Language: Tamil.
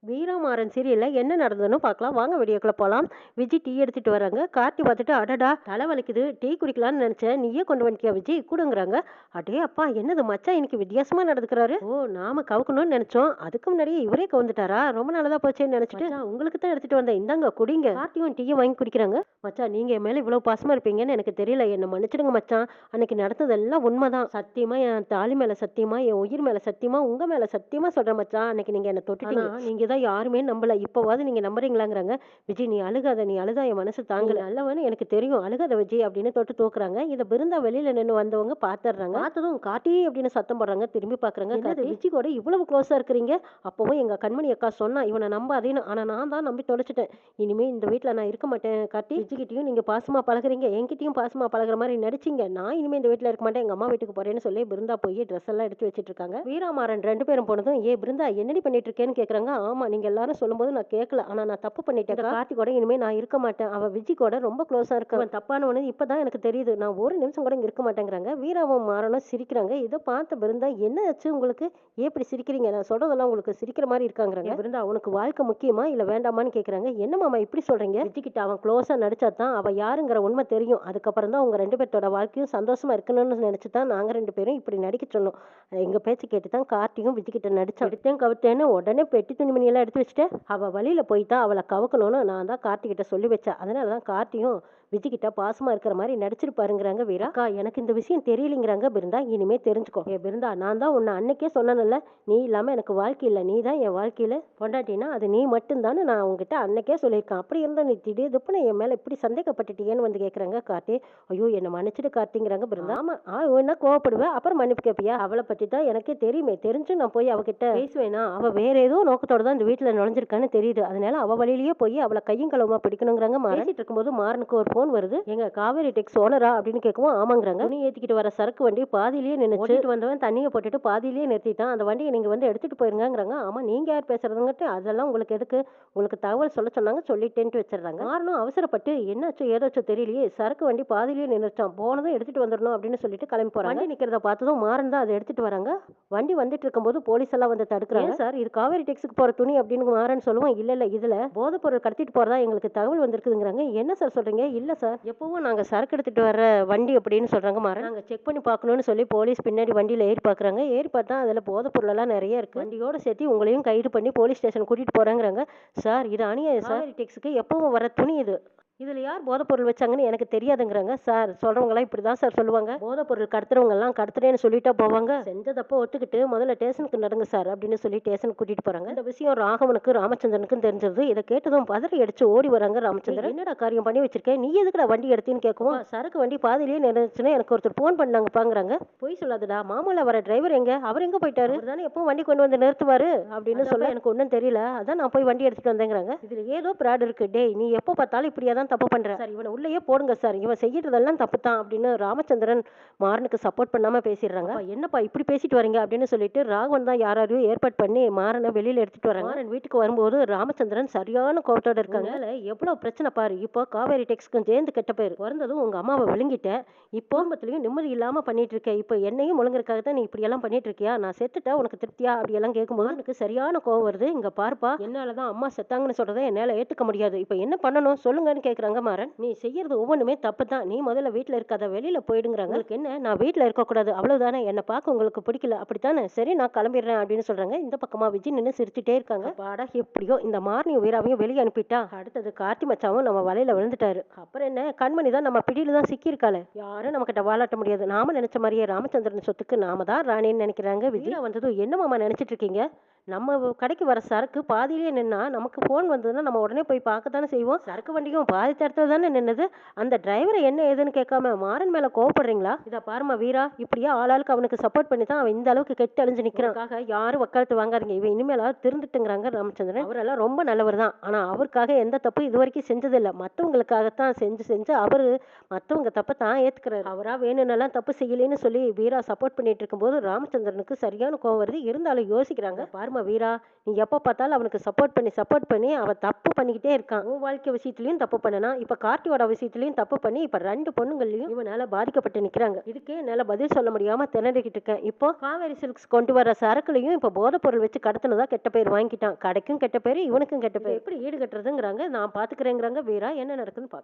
வீரமாறன் சீரியல்ல என்ன நடந்ததுன்னு பார்க்கலாம் வாங்க வீடியோக்குள்ள போலாம். விஜய் டீ எடுத்துட்டு வராங்க. கார்த்தி பார்த்துட்டு அடடா தலை வலிக்குது டீ குடிக்கலாம்னு நினைச்சேன், நீயே கொண்டு வந்துட்டியா விஜய் கூடுங்கிறாங்க. அடே அப்பா என்னது மச்சான் இன்னைக்கு வித்தியாசமா நடந்துக்கிறாரு. ஓ நாம கவுக்கணும்னு நினைச்சோம், அதுக்கு முன்னாடியே இவரே கவுந்துட்டாரா, ரொம்ப நல்லதா போச்சேன்னு நினைச்சிட்டு உங்களுக்கு தான் எடுத்துட்டு வந்தேன், இந்தாங்க குடிங்க. கார்த்தியும் டீயை வாங்கி குடிக்கிறாங்க. மச்சான் நீங்க என் மேல இவ்வளவு பாசமா இருப்பீங்கன்னு எனக்கு தெரியல, என்ன மன்னிச்சிடுங்க மச்சான். அன்னைக்கு நடந்ததெல்லாம் உண்மைதான், சத்தியமா என் தாலி மேல சத்தியமா, என் உயிர் மேல சத்தியமா, உங்க மேல சத்தியமா சொல்றேன் மச்சான், அன்னைக்கு நீங்க என்ன தொட்டுட்டீங்க, நீங்க தான் யாருமே நம்பல, இப்பவாவது நீங்க நம்புறீங்களாங்கிறாங்க. விஜய் நீ அழுகாத, நீ அழுதா என் மனசு தாங்கல, நல்லவன்னு எனக்கு தெரியும், அழுகாத விஜய் அப்படின்னு தொட்டு தூக்குறாங்க. இதை பிருந்தா வெளியில நின்று வந்தவங்க பாத்துறாங்க. பார்த்ததும் காட்டி அப்படின்னு சத்தம் போடுறாங்க. திரும்பி பாக்குறாங்க, விஜய் கூட இவ்வளவு க்ளோஸா இருக்கிறீங்க. அப்பவும் எங்க கண்மணி அக்கா சொன்னா இவனை நம்பாதேன்னு, ஆனா நான் தான் நம்பி தொலைச்சிட்டேன். இனிமே இந்த வீட்டுல நான் இருக்க மாட்டேன் காட்டி. விஜய்கிட்டயும் நீங்க பாசமா பழகுறீங்க, என்கிட்டயும் பாசமா பழகுற மாதிரி நடிச்சீங்க, நான் இனிமே இந்த வீட்டுல இருக்க மாட்டேன், எங்க அம்மா வீட்டுக்கு போறேன்னு சொல்லி பிருந்தா போய் ட்ரெஸ் எல்லாம் எடுத்து வச்சிட்டு இருக்காங்க. வீராமாறன் ரெண்டு பேரும் போனதும் ஏ பிருந்தா என்னடி பண்ணிட்டு இருக்கேன்னு கேக்குறாங்க. ஆமா நீங்க எல்லாரும் சொல்லும்போது நான் கேட்கல, ஆனா நான் தப்பு பண்ணிட்டேன், கார்த்தி கூட இனிமே நான் இருக்க மாட்டேன், அவ விஜய் கூட ரொம்ப க்ளோஸா இருக்கு, அவன் தப்பானவனு இப்பதான் எனக்கு தெரியுது, நான் ஒரு நிமிஷம் கூட இங்க இருக்க மாட்டேங்கிறாங்க. வீராவும் மாறனும் சிரிக்கிறாங்க. இதை பார்த்த பிருந்தா என்ன ஆச்சு உங்களுக்கு, ஏன் இப்படி சிரிக்கிறீங்க, நான் சொல்றதெல்லாம் உங்களுக்கு சிரிக்கிற மாதிரி இருக்காங்கிறாங்க. பிருந்தா அவனுக்கு வாழ்க்கை முக்கியமா இல்ல வேண்டாமான்னு கேக்குறாங்க. என்ன மாமா இப்படி சொல்றீங்க, விஜய் கிட்ட அவன் க்ளோஸா நடிச்சா தான் அவ யாருங்கிற உண்மை தெரியும், அதுக்கப்புறம் தான் உங்க ரெண்டு பேர்த்தோட வாழ்க்கையும் சந்தோஷமா இருக்கணும்னு நினைச்சுதான் நாங்க ரெண்டு பேரும் இப்படி நடிக்க சொன்னோம். எங்க பேச்சு கேட்டுதான் கார்த்தியும் விஜய் கிட்ட நடிச்சான். எடுத்தேன் கவித்தேன்னு உடனே பெட்டி துணிமணி எல்லாம் எடுத்து வச்சுட்டு அவ வழியில போய்தான் அவளை கவக்கணும்னு நான் தான் கார்த்தி கிட்ட சொல்லி வச்சேன். அதனாலதான் கார்த்தியும் விஜய் கிட்ட பாசமா இருக்கிற மாதிரி நடிச்சிருப்பாருங்கிறாங்க. வீரா அக்கா எனக்கு இந்த விஷயம் தெரியலைங்கிறாங்க. பிருந்தா இனிமே தெரிஞ்சுக்கோ. ஏ பிருந்தா நான் தான் உன்னை அன்னைக்கே சொன்னேன்ல, நீ இல்லாம எனக்கு வாழ்க்கை இல்லை, நீ தான் என் வாழ்க்கையில பொண்டாட்டினா அது நீ மட்டும்தான்னு நான் உங்ககிட்ட அன்னைக்கே சொல்லியிருக்கேன். அப்படி இருந்தா நீ திடீர்னு என் மேல இப்படி சந்தேகப்பட்டுட்டீங்கன்னு வந்து கேட்கறாங்க கார்த்தி. ஐயோ என்ன மன்னிச்சிட்டு கார்த்திங்கிறாங்க. பிருந்தா ஆமா என்ன கோவப்படுவேன் அப்புறம் மன்னிப்பு கேட்பியா, அவளை பத்தி தான் எனக்கே தெரியுமே, தெரிஞ்சு நான் போய் அவகிட்ட பேசுவேனா, அவ வேற ஏதோ நோக்கத்தோட தான் இந்த வீட்டுல நுழைஞ்சிருக்கான்னு தெரியுது, அதனால அவ வழியிலேயே போய் அவளை கையும் களவுமா பிடிக்கணுங்கிறாங்க. பேசிட்டு இருக்கும்போது மாறனுக்கு ஒரு போன் வருது. எங்க காவேரி டெக்ஸ் ஓனரா அப்படின்னு கேட்கவும் ஆமாங்கிறாங்க. துணி ஏத்திக்கிட்டு வர சரக்கு வண்டி பாதியிலேயே நின்னுச்சு, வந்தவன் தண்ணியை போட்டுட்டு பாதியிலேயே நிறுத்திட்டான், அந்த வண்டியை நீங்க வந்து எடுத்துட்டு போயிருங்கிறாங்க. ஆமா நீங்க யார் பேசுறதுங்கிட்டு, அதெல்லாம் உங்களுக்கு எதுக்கு, உங்களுக்கு தகவல் சொல்ல சொன்னாங்க சொல்லிட்டேன்ட்டு வச்சிடறாங்க. மாறனும் அவசரப்பட்டு என்னாச்சோ ஏதாச்சோ தெரியலையே, சரக்கு வண்டி பாதியிலேயே நின்னுச்சான், போனதும் எடுத்துட்டு வந்துடணும் அப்படின்னு சொல்லிட்டு கிளம்பி போறாங்க. வண்டி நிக்கிறத பார்த்ததும் மாறன் தான் அதை எடுத்துட்டு வராங்க. வண்டி வந்துட்டு இருக்கும்போது போலீஸ் எல்லாம் வந்து தடுக்கிறாங்க. சார் இது காவேரி டெக்ஸுக்கு போற துணி அப்படின்னு மாறன் சொல்லுவோம். இல்ல இல்ல இதுல போதை பொருள் கடத்திட்டு போறதா எங்களுக்கு தகவல் வந்திருக்குதுங்கிறாங்க. என்ன சார் சொல்றீங்க, இல்ல சார் எப்பவும் நாங்க சரக்கு எடுத்துட்டு வர வண்டி அப்படின்னு சொல்றாங்க. மாறன் நாங்க செக் பண்ணி பார்க்கணும்னு சொல்லி போலீஸ் பின்னாடி வண்டியில ஏறி பாக்குறாங்க. ஏறி பார்த்தா அதுல போதை பொருள் எல்லாம் நிறைய இருக்கு, வண்டியோட சேர்த்து உங்களையும் கைது பண்ணி போலீஸ் ஸ்டேஷன் கூட்டிட்டு போறாங்கிறாங்க. சார் இது அநியாயம் சார், காவேரி டெக்ஸுக்கு எப்பவும் வர துணி இது, இதுல யார் போதைப் பொருள் வச்சாங்கன்னு எனக்கு தெரியாதுங்கிறாங்க. சார் சொல்றவங்க எல்லாம் இப்படிதான் சார் சொல்லுவாங்க, போதைப் பொருள் கடத்துறவங்க எல்லாம் கடத்துறேன்னு சொல்லிட்டா போவாங்க, செஞ்சதப்ப ஒத்துக்கிட்டு முதல்ல ஸ்டேஷனுக்கு நடங்க சார் அப்படின்னு சொல்லி ஸ்டேஷனுக்கு கூட்டிட்டு போறாங்க. இந்த விஷயம் ராகவனுக்கு ராமச்சந்திரனுக்கும் தெரிஞ்சது. இதை கேட்டதும் பதறி அடிச்சு ஓடி வராங்க. ராமச்சந்திரன் என்னடா காரியம் பண்ணி வச்சிருக்கேன், நீ எதுக்குடா வண்டி எடுத்தின்னு கேட்கவும், சரக்கு வண்டி பாதியிலேயே நினைச்சுன்னா எனக்கு ஒருத்தர் போன் பண்ணாங்க பாங்கிறாங்க. போய் சொல்லாதடா, மாமால வர டிரைவர் எங்க, அவர் எங்க போயிட்டாரு, தானே எப்பவும் வண்டி கொண்டு வந்து நிறுத்துவாரு அப்படின்னு சொல்ல எனக்கு ஒன்னும் தெரியல, அதான் நான் போய் வண்டி எடுத்துட்டு வந்தேங்கிறாங்க. இதுல ஏதோ பிராட் இருக்கு, டேய் நீ எப்போ பார்த்தாலும் இப்படியாதான் தப்பு பண்ற சார், இவனை உள்ளேயே போடுங்க சார், இவன் செய்யறதெல்லாம் தப்பு தான் அப்படின்னு ராமச்சந்திரன் மாறனுக்கு சப்போர்ட் பண்ணாம பேசிடுறாங்க. என்னப்பா இப்படி பேசிட்டு வரீங்க அப்படின்னு சொல்லிட்டு ராகவன் தான் யாரையும் ஏற்பாடு பண்ணி மாறனை வெளியில எடுத்துட்டு வராங்க. மாறன் வீட்டுக்கு வரும்போது ராமச்சந்திரன் சரியான கோவத்தோட இருக்காங்க. எவ்வளவு பிரச்சனை பாரு, இப்போ காவேரி டெக்ஸ்க்கும் சேர்ந்து கெட்ட பேர், பிறந்ததும் உங்க அம்மாவை விழுங்கிட்ட, இப்போ குடும்பத்திலையும் நிம்மதி இல்லாம பண்ணிட்டு இருக்க, இப்போ என்னையும் முழுங்கறதுக்காக தான் நீ இப்படி எல்லாம் பண்ணிட்டு இருக்கியா, நான் செத்துட்டா உனக்கு திருப்தியா அப்படி எல்லாம் கேட்கும்போது எனக்கு சரியான கோவம் வருது. இங்க பாருப்பா, என்னாலதான் அம்மா செத்தாங்கன்னு சொல்றதை என்னால ஏத்துக்க முடியாது, இப்போ என்ன பண்ணணும் சொல்லுங்கன்னு கேக்குறாங்க. மாறன் நீ செய்யறது ஒவ்வொன்றுமே தப்பு தான், நீ முதல்ல வீட்டுல இருக்காத வெளியில போயிடுங்கிறாங்க. உங்களுக்கு என்ன நான் வீட்டுல இருக்க கூடாது அவ்வளவுதானே, என்ன பார்க்க உங்களுக்கு பிடிக்கல அப்படித்தானே, சரி நான் கிளம்பிடுறேன் அப்படின்னு சொல்றாங்க. இந்த பக்கமா விஜய் நின்று சிரிச்சுட்டே இருக்காங்க. பாடா எப்படியோ இந்த மார்னிங் வீராவையும் வெளியே அனுப்பிட்டா, அடுத்தது கார்த்தி மச்சாவும் நம்ம வலையில விழுந்துட்டாரு, அப்புறம் என்ன கண்மணி தான் நம்ம பிடியில தான் சிக்கி இருக்காளே, யாரும் நம்ம கிட்ட வாழாட்ட முடியாது, நாம நினைச்ச மாதிரியே ராமச்சந்திரன் சொத்துக்கு நாம தான் ராணின்னு நினைக்கிறாங்க. விஜய் வந்ததும் என்ன மாமா நினைச்சிட்டு இருக்கீங்க, நம்ம கடைக்கு வர சரக்கு பாதியிலேயே நின்னா நமக்கு போன் வந்ததுன்னா நம்ம உடனே போய் பார்க்க தானே செய்வோம், சரக்கு வண்டியும் பாதி தடத்துல தானே நின்னது, அந்த டிரைவரை என்ன ஏதுன்னு கேட்காம மாறன் மேல கோவப்படுறீங்களா, இத பாருமா வீரா, இப்படியே ஆளாளுக்கு அவனுக்கு சப்போர்ட் பண்ணி தான் அவன் இந்த அளவுக்கு கெட்டு அழிஞ்சு நிக்கிறாங்க, யாரும் வக்காலத்து வாங்காதீங்க, இவன் இனிமேலாவது திருந்துட்டுங்கிறாங்க. ராமச்சந்திரன் அவரெல்லாம் ரொம்ப நல்லவர் தான், ஆனா அவருக்காக எந்த தப்பு இது வரைக்கும் செஞ்சதில்லை, மற்றவங்களுக்காகத்தான் செஞ்சு செஞ்சு அவரு மற்றவங்க தப்பை தான் ஏத்துக்கிறாரு, அவரா வேணும்னெல்லாம் தப்பு செய்யலைன்னு சொல்லி வீரா சப்போர்ட் பண்ணிட்டு இருக்கும்போது ராமச்சந்திரனுக்கு சரியான கோவம் வருது. இருந்தாலும் யோசிக்கிறாங்க. பாருமா பாரும்மா வீரா, நீ எப்ப பார்த்தாலும் அவனுக்கு சப்போர்ட் பண்ணி அவன் தப்பு பண்ணிக்கிட்டே இருக்கான். உன் வாழ்க்கை விஷயத்துலயும் தப்பு பண்ணனான். இப்ப கார்த்தியோட விஷயத்துலயும் தப்பு பண்ணி இப்ப 2 பொண்ணுங்கள்லயும் இவனால பாதிக்கப்பட்டு நிக்கிறாங்க. இதுக்கே என்னால பதில் சொல்ல முடியாம திணறிக்கிட்டு இருக்கேன். இப்போ காவேரி சில்க்ஸ் கொண்டு வர சரக்குலயும் இப்ப போதைப் பொருள் வச்சு கடத்தினதா கெட்ட பேர் வாங்கிட்டான். கடைக்கும் கெட்ட பேரு, இவனுக்கும் கெட்ட பேர். எப்படி ஈடு கட்டுறதுங்கிறாங்க. நான் பாத்துக்கிறேங்கிறாங்க வீரா. என்ன நடக்குதுன்னு பாக்கலாம்.